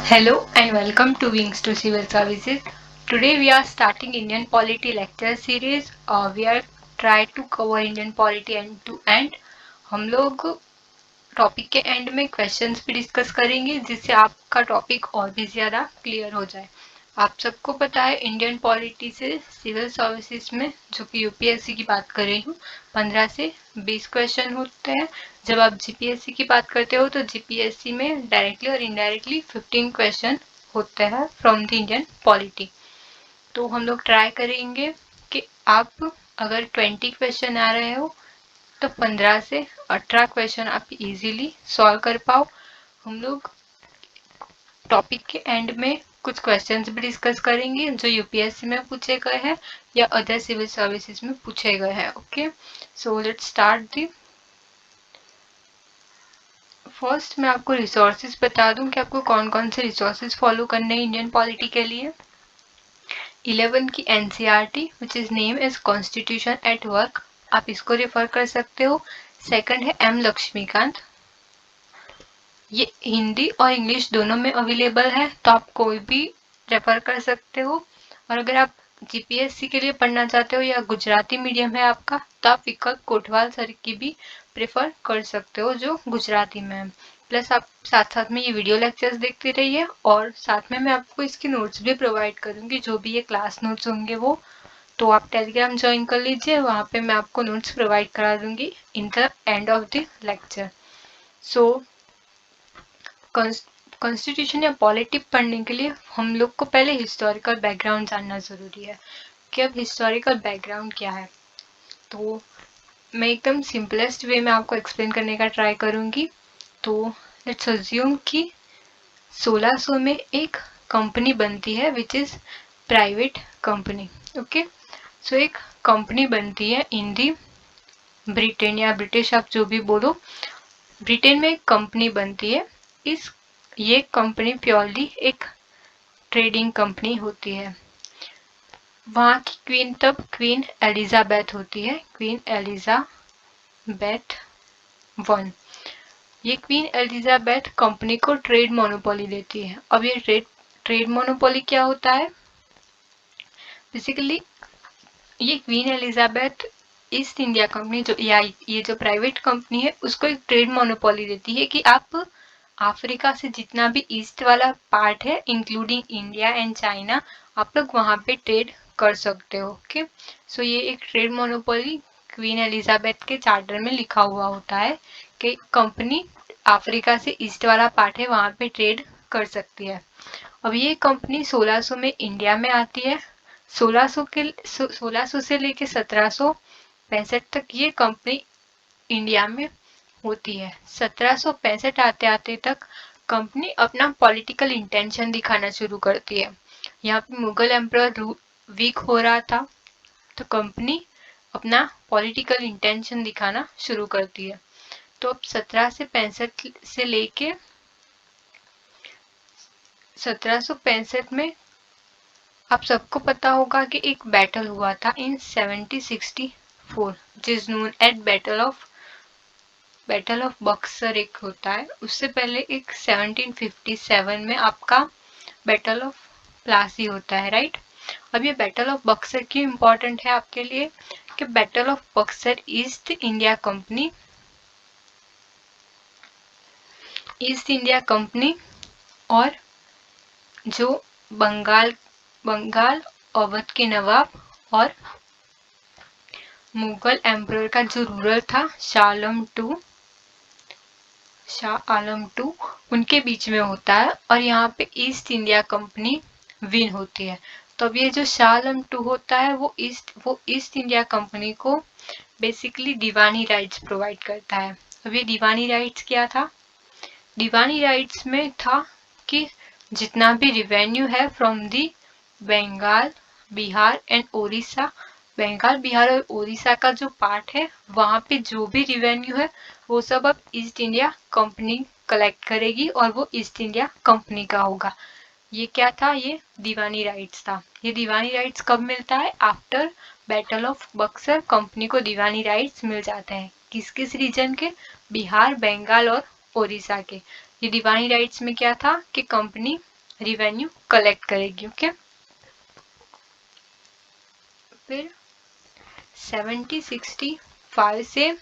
Hello and welcome to Wings to Civil Services. Today we are starting Indian Polity lecture series. We are try to cover Indian Polity end to end. हम लोग topic के and में questions भी discuss करेंगे जिससे आपका topic और भी ज्यादा क्लियर हो जाए। आप सबको पता है इंडियन पॉलिटी से सिविल सर्विसेज में जो कि यूपीएससी की बात कर रही हूँ 15 से 20 क्वेश्चन होते हैं। जब आप जीपीएससी की बात करते हो तो जीपीएससी में डायरेक्टली और इनडायरेक्टली 15 क्वेश्चन होते हैं फ्रॉम द इंडियन पॉलिटी। तो हम लोग ट्राई करेंगे कि आप अगर 20 क्वेश्चन आ रहे हो तो 15 से 18 क्वेश्चन आप इजीली सॉल्व कर पाओ। हम लोग टॉपिक के एंड में कुछ क्वेश्चंस भी डिस्कस करेंगे जो यूपीएससी में पूछे गए हैं या अदर सिविल सर्विसेज में पूछे गए हैं। Okay, so let's start the. First मैं आपको रिसोर्सेज बता दूं कि आपको कौन कौन से रिसोर्सेज फॉलो करने हैं इंडियन पॉलिटी के लिए। 11 की NCERT which is name is constitution at work, आप इसको रेफर कर सकते हो। सेकंड है एम लक्ष्मीकांत, ये हिंदी और इंग्लिश दोनों में अवेलेबल है तो आप कोई भी रेफर कर सकते हो। और अगर आप जीपीएससी के लिए पढ़ना चाहते हो या गुजराती मीडियम है आपका तो आप विकल्प कोटवाल सर की भी प्रेफर कर सकते हो जो गुजराती में है। प्लस आप साथ साथ में ये वीडियो लेक्चर्स देखते रहिए और साथ में मैं आपको इसके नोट्स भी प्रोवाइड करूंगी, जो भी ये क्लास नोट्स होंगे वो। तो आप टेलीग्राम ज्वाइन कर लीजिए, वहां पे मैं आपको नोट्स प्रोवाइड करा दूंगी in the end of the lecture. So constitution या पॉलिटी पढ़ने के लिए हम लोग को पहले हिस्टोरिकल बैकग्राउंड जानना जरूरी है कि अब हिस्टोरिकल बैकग्राउंड क्या है। तो मैं एकदम सिंपलेस्ट वे में आपको एक्सप्लेन करने का ट्राई करूंगी। तो लेट्स अज्यूम कि 1600 में एक कंपनी बनती है which is private company. Okay, so एक कंपनी बनती है इन दी ब्रिटेन या ब्रिटिश, आप जो भी बोलो, ब्रिटेन में एक कंपनी बनती है। इस ये कंपनी प्योरली एक ट्रेडिंग कंपनी होती है। वहां की क्वीन तब क्वीन एलिजाबेथ होती है, क्वीन एलिजाबेथ वन। ये क्वीन एलिजाबेथ कंपनी को ट्रेड मोनोपोली देती है। अब ये ट्रेड मोनोपोली क्या होता है? बेसिकली ये queen Elizabeth east India company जो या ये जो प्राइवेट कंपनी है उसको एक ट्रेड मोनोपोली देती है कि आप अफ्रीका से जितना भी ईस्ट वाला पार्ट है इंक्लूडिंग इंडिया एंड चाइना, आप लोग वहां पे ट्रेड कर सकते हो। ओके, सो ये एक ट्रेड मोनोपोली क्वीन एलिजाबेथ के चार्टर में लिखा हुआ होता है कि कंपनी अफ्रीका से ईस्ट वाला पार्ट है वहां पे ट्रेड कर सकती है। अब ये कंपनी 1600 में इंडिया में आती है। 1600 से लेके 1765 तक ये कंपनी इंडिया में होती है। 1765 आते आते तक कंपनी अपना पॉलिटिकल इंटेंशन दिखाना शुरू करती है। यहाँ पे मुगल एम्परर वीक हो रहा था तो कंपनी अपना पॉलिटिकल इंटेंशन दिखाना शुरू करती है। तो अब 1765 से लेके 1765 में आप सबको पता होगा कि एक बैटल हुआ था इन 1764 जिस known at battle of Buxar एक होता है। उससे पहले एक 1757 में आपका बैटल ऑफ प्लासी होता है, राइट। अब ये बैटल ऑफ बक्सर क्यों इम्पोर्टेंट है आपके लिए कि battle of Buxar east India company और जो बंगाल अवध के नवाब और मुगल एम्परर का जो रूलर था शाह आलम टू, उनके बीच में होता है और यहाँ पे ईस्ट इंडिया कंपनी विन होती है। तो अब ये जो शाह आलम टू होता है वो ईस्ट इंडिया कंपनी को बेसिकली दीवानी राइट्स प्रोवाइड करता है। अब ये दीवानी राइट्स क्या था? दीवानी राइट्स में था कि जितना भी रिवेन्यू है from the Bengal, Bihar and Odisha, Bengal, Bihar और ओडिशा का जो पार्ट है वहां पे जो भी रिवेन्यू है वो सब अब ईस्ट इंडिया कंपनी कलेक्ट करेगी और वो ईस्ट इंडिया कंपनी का होगा। ये क्या था? ये दीवानी राइट्स था। ये दीवानी राइट्स कब मिलता है? After battle of Buxar company को दीवानी राइट्स मिल जाते हैं। किस किस रीजन के? बिहार, बंगाल और ओडिशा के। ये दीवानी राइट्स में क्या था कि कंपनी रिवेन्यू कलेक्ट करेगी। ओके, फिर 1765 से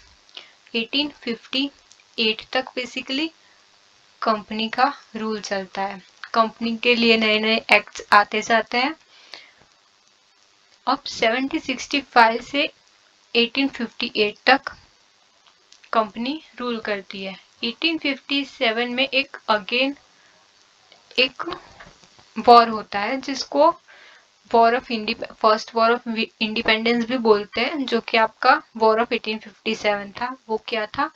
1858 तक बेसिकली कंपनी का रूल चलता है। कंपनी के लिए नए नए एक्ट्स आते जाते हैं। अब 1765 से 1858 तक कंपनी रूल करती है। 1857 में एक वॉर होता है जिसको फर्स्ट वॉर ऑफ इंडिपेंडेंस भी बोलते हैं, जो कि आपका वॉर ऑफ 1857 था। वो क्या था?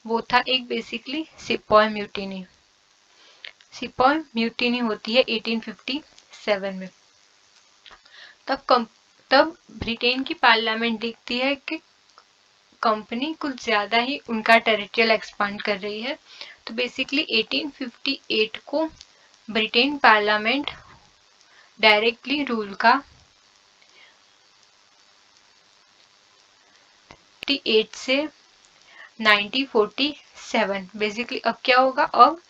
वो था एक basically sepoy mutiny. Sepoy mutiny होती है 1857 में। तब ब्रिटेन की पार्लियामेंट देखती है कि कंपनी कुछ ज्यादा ही उनका टेरिटरियल एक्सपांड कर रही है। तो बेसिकली 1858 को ब्रिटेन पार्लियामेंट डायरेक्टली रूल का 1858 से 1947 बेसिकली अब क्या होगा? अब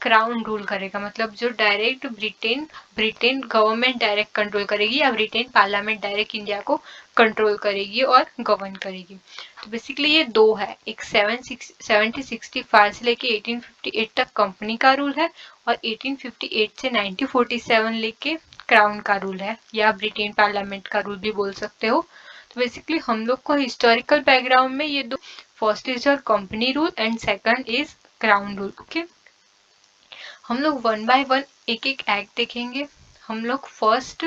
क्राउन रूल करेगा, मतलब जो direct Britain government direct control करेगी या ब्रिटेन पार्लियामेंट डायरेक्ट इंडिया को कंट्रोल करेगी और गवर्न करेगी। तो बेसिकली ये दो है, एक 1765 से लेके 1858 तक कंपनी का रूल है और 1858 से 1947 लेके क्राउन का रूल है, या ब्रिटेन पार्लियामेंट का रूल भी बोल सकते हो। तो बेसिकली हम लोग को हिस्टोरिकल बैकग्राउंड में ये दो, first is your company rule and second is crown rule. Okay, हम लोग वन बाय वन एक एक एक्ट देखेंगे। हम लोग फर्स्ट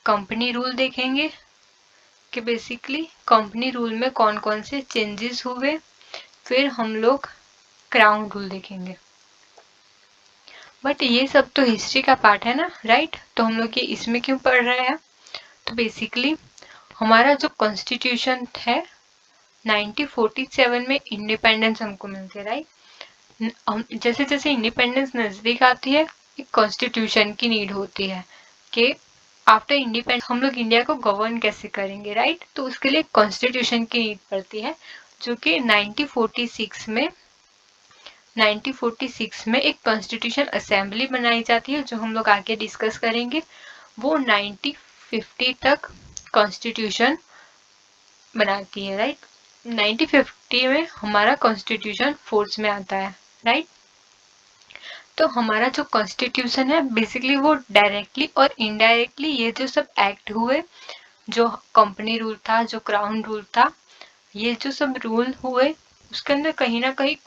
कंपनी रूल देखेंगे कि बेसिकली कंपनी रूल में कौन कौन से चेंजेस हुए। फिर हम लोग क्राउन रूल देखेंगे। बट ये सब तो हिस्ट्री का पार्ट है ना, राइट? तो हम लोग ये इसमें क्यों पढ़ रहे हैं? तो बेसिकली हमारा जो कॉन्स्टिट्यूशन है 1947 में इंडिपेंडेंस हमको मिलती है, राइट? जैसे जैसे इंडिपेंडेंस नजदीक आती है एक कॉन्स्टिट्यूशन की नीड होती है कि आफ्टर इंडिपेंडेंस हम लोग इंडिया को गवर्न कैसे करेंगे, राइट? तो उसके लिए कॉन्स्टिट्यूशन की नीड पड़ती है, जो कि 1946 में एक कॉन्स्टिट्यूशन असेंबली बनाई जाती है, जो हम लोग आगे डिस्कस करेंगे। वो 1950 तक कॉन्स्टिट्यूशन बनाती है, राइट? 1950 में हमारा कॉन्स्टिट्यूशन फोर्स में आता है, राइट? तो हमारा जो कॉन्स्टिट्यूशन है बेसिकली वो डायरेक्टली और इनडायरेक्टली ये जो सब एक्ट हुए, जो कंपनी रूल था, जो क्राउन रूल था, ये जो सब रूल हुए उसके अंदर कहीं ना कोई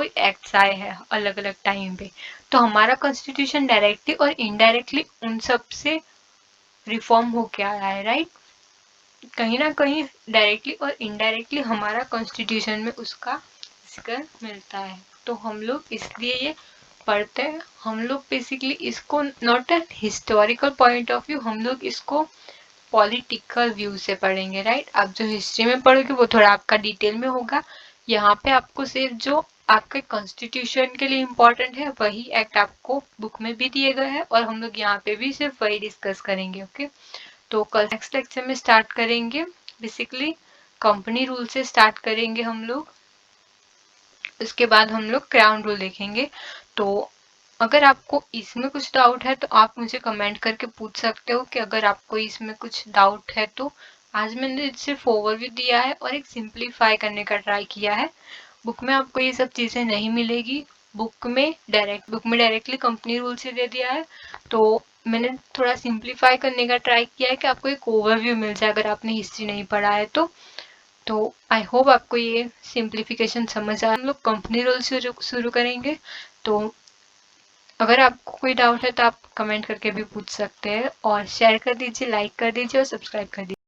एक्ट्स आए हैं अलग अलग टाइम पे। तो हमारा कॉन्स्टिट्यूशन डायरेक्टली और इनडायरेक्टली उन सब से रिफॉर्म होके आया है, राइट? कहीं ना कहीं डायरेक्टली और इनडायरेक्टली हमारा कॉन्स्टिट्यूशन में उसका जिक्र मिलता है। तो हम लोग इसलिए ये पढ़ते हैं। हम लोग बेसिकली इसको not an historical point of view, हम लोग इसको पॉलिटिकल व्यू से पढ़ेंगे, राइट? आप जो हिस्ट्री में पढ़ोगे वो थोड़ा आपका डिटेल में होगा। यहाँ पे आपको सिर्फ जो आपके कॉन्स्टिट्यूशन के लिए इम्पोर्टेंट है वही एक्ट आपको बुक में भी दिए गए हैं और हम लोग यहाँ पे भी सिर्फ वही डिस्कस करेंगे। ओके, तो कल नेक्स्ट लेक्चर में स्टार्ट करेंगे। बेसिकली कंपनी रूल से स्टार्ट करेंगे हम लोग, उसके बाद हम लोग क्राउन रूल देखेंगे। तो अगर आपको इसमें कुछ डाउट है तो आप मुझे कमेंट करके पूछ सकते हो कि अगर आपको इसमें कुछ डाउट है तो। आज मैंने सिर्फ ओवरव्यू दिया है और एक सिंप्लीफाई करने का ट्राई किया है। बुक में आपको ये सब चीजें नहीं मिलेगी। बुक में डायरेक्टली कंपनी रूल से दे दिया है, तो मैंने थोड़ा सिंप्लीफाई करने का ट्राई किया है कि आपको एक ओवरव्यू मिल जाए अगर आपने हिस्ट्री नहीं पढ़ा है तो आई होप आपको ये सिंप्लीफिकेशन समझ आए। हम लोग कंपनी रूल शुरू करेंगे। तो अगर आपको कोई डाउट है तो आप कमेंट करके भी पूछ सकते हैं और शेयर कर दीजिए, लाइक कर दीजिए और सब्सक्राइब कर दीजिए।